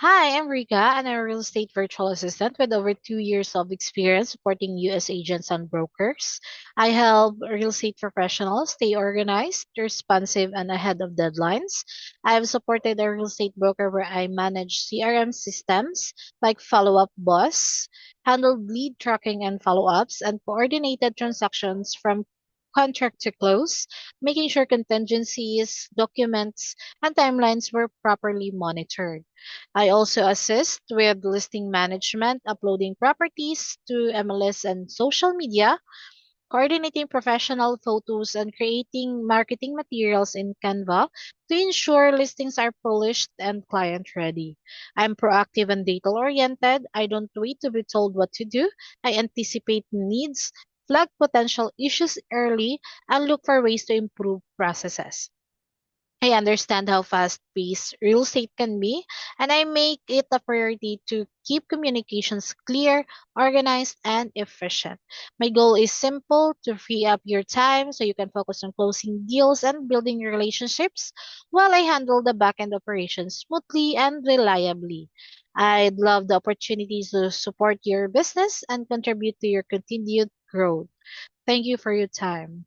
Hi, I'm Rika, and I'm a real estate virtual assistant with over 2 years of experience supporting U.S. agents and brokers. I help real estate professionals stay organized, responsive, and ahead of deadlines. I have supported a real estate broker where I manage CRM systems like Follow Up Boss, handled lead tracking and follow ups, and coordinated transactions from contract to close, making sure contingencies, documents, and timelines were properly monitored. I also assist with listing management, uploading properties to MLS and social media, coordinating professional photos, and creating marketing materials in Canva to ensure listings are polished and client ready. I'm proactive and data oriented. I don't wait to be told what to do. I anticipate needs, flag potential issues early, and look for ways to improve processes. I understand how fast-paced real estate can be, and I make it a priority to keep communications clear, organized, and efficient. My goal is simple to free up your time so you can focus on closing deals and building relationships while I handle the back-end operations smoothly and reliably. I'd love the opportunities to support your business and contribute to your continued growth. Thank you for your time.